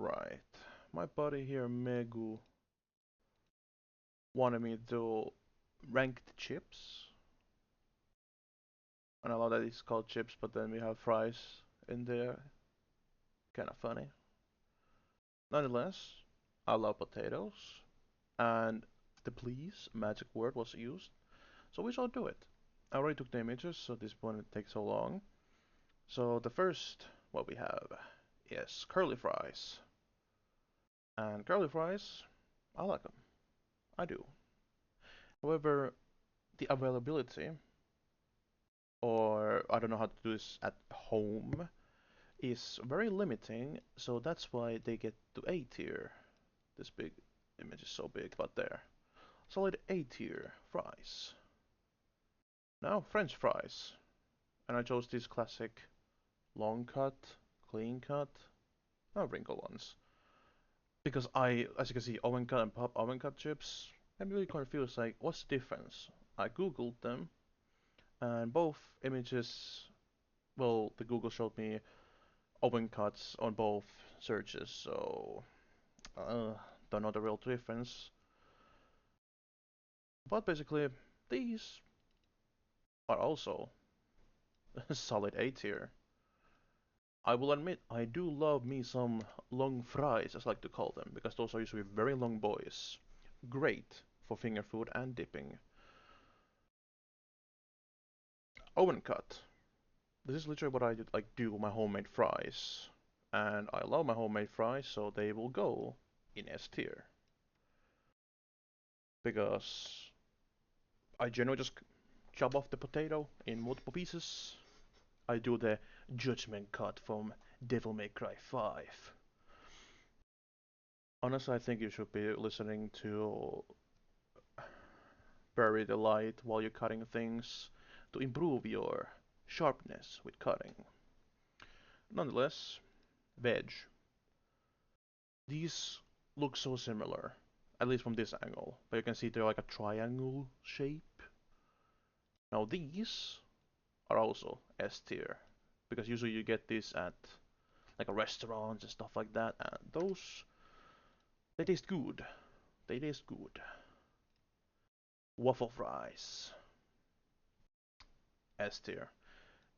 Alright. My buddy here, Megu, wanted me to rank the chips. And I know that it's called chips, but then we have fries in there. Kinda funny. Nonetheless, I love potatoes. And the please magic word was used. So we shall do it. I already took the images, so this won't take so long. So the first, what we have is curly fries. And curly fries, I like them. I do. However, the availability, or I don't know how to do this at home, is very limiting, so that's why they get to A tier. This big image is so big, but there. Solid A tier fries. Now French fries. And I chose these classic long cut, clean cut, no wrinkle ones. Because as you can see, oven cut and pop oven cut chips, I'm really confused, like, what's the difference? I googled them, and both images, well, the Google showed me oven cuts on both searches, so don't know the real difference. But basically, these are also solid A tier. I will admit, I do love me some long fries, as I like to call them, because those are usually very long boys. Great for finger food and dipping. Oven cut. This is literally what I do with my homemade fries. And I love my homemade fries, so they will go in S tier. Because I generally just chop off the potato in multiple pieces. I do the judgment cut from Devil May Cry 5. Honestly, I think you should be listening to Bury the Light while you're cutting things to improve your sharpness with cutting. Nonetheless, veg. These look so similar, at least from this angle, but you can see they're like a triangle shape. Now these are also S tier, because usually you get this at like a restaurant and stuff like that, and those, they taste good. They taste good. Waffle fries, S tier.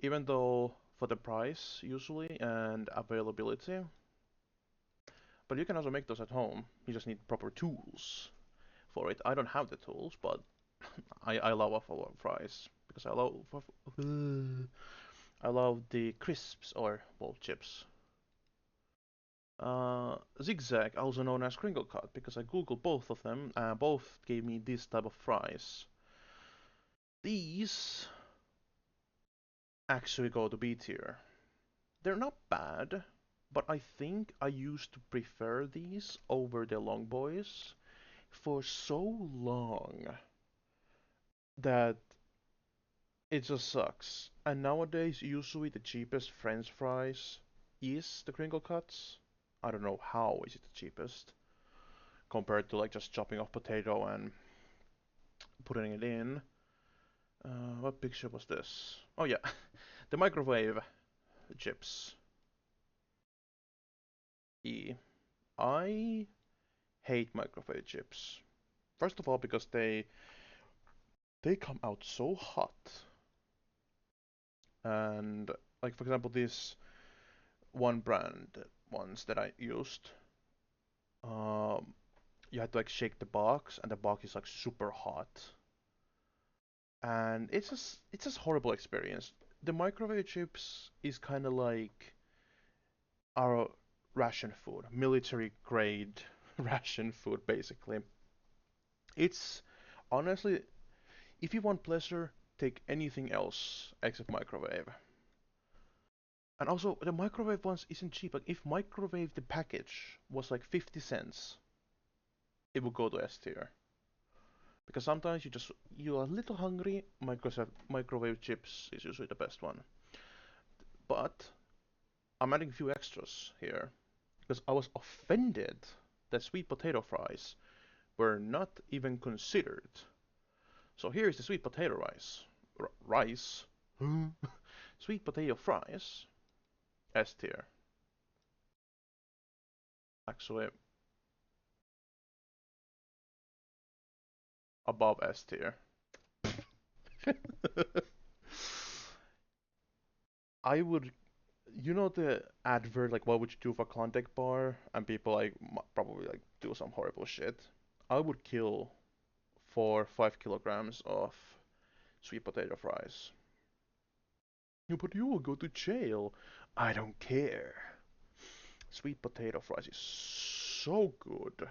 Even though for the price usually and availability, but you can also make those at home. You just need proper tools for it. I don't have the tools, but I love waffle fries because I love the crisps or well chips. Zigzag, also known as crinkle cut, because I googled both of them. Both gave me this type of fries. These actually go to B tier. They're not bad, but I think I used to prefer these over the long boys for so long that it just sucks. And nowadays, usually the cheapest French fries is the crinkle cuts. I don't know how is it the cheapest compared to like just chopping off potato and putting it in. What picture was this? Oh yeah, the microwave chips. E. I hate microwave chips. First of all, because they come out so hot, and like for example, this one brand ones that I used, um, you had to like shake the box, and the box is like super hot, and it's just horrible experience. The microwave chips is kind of like our ration food, military grade ration food, basically. It's honestly, if you want pleasure, take anything else except microwave. And also, the microwave ones isn't cheap. Like, if microwave the package was like 50 cents, it would go to S tier. Because sometimes you're a little hungry, microwave chips is usually the best one. But I'm adding a few extras here because I was offended that sweet potato fries were not even considered. So here is the sweet potato rice, sweet potato fries, S tier. actually above S tier. I would, you know the advert like what would you do for Klondike bar, and people like probably like do some horrible shit. I would kill for 5 kilograms of sweet potato fries. Yeah, but you will go to jail. I don't care. Sweet potato fries is so good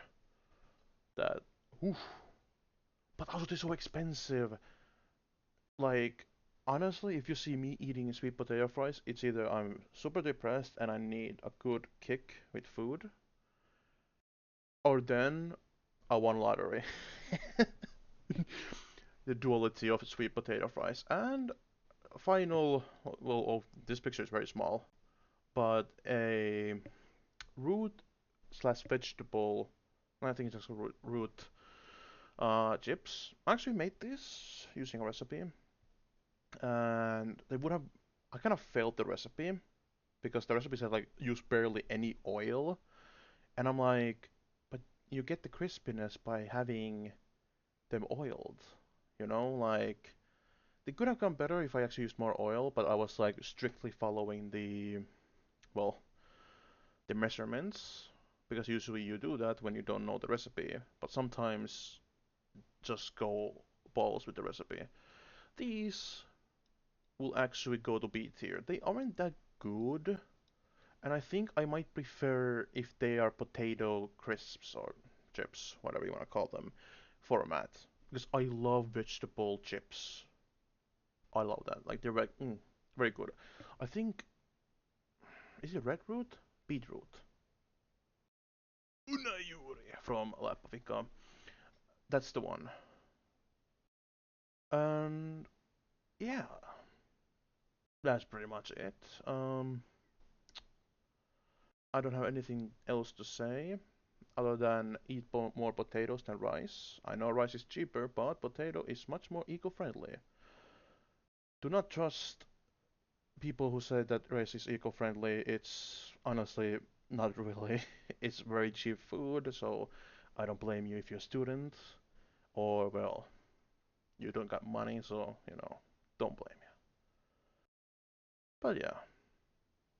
that, oof. But also they're so expensive. Like, honestly, if you see me eating sweet potato fries, it's either I'm super depressed and I need a good kick with food, or then I won lottery. The duality of sweet potato fries. And final, well, oh, this picture is very small, but a root slash vegetable, I think it's just a root chips. I actually made this using a recipe, and they would have. I kind of failed the recipe because the recipe said like use barely any oil, and I'm like, but you get the crispiness by having them oiled, like they could have gone better if I actually used more oil, but I was like strictly following well, the measurements because usually you do that when you don't know the recipe, but sometimes just go balls with the recipe. These will actually go to B tier. They aren't that good, and I think I might prefer if they are potato crisps or chips, whatever you want to call them, format. Because I love vegetable chips. I love that. Like they're very good. I think is it red root? Beetroot. Unayuri from Lapovica. That's the one. And yeah, that's pretty much it. I don't have anything else to say other than eat more potatoes than rice. I know rice is cheaper, but potato is much more eco-friendly. Do not trust people who say that rice is eco-friendly. It's honestly not really. It's very cheap food, so I don't blame you if you're a student or, well, you don't got money, so, don't blame you. But yeah,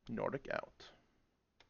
Nordic out.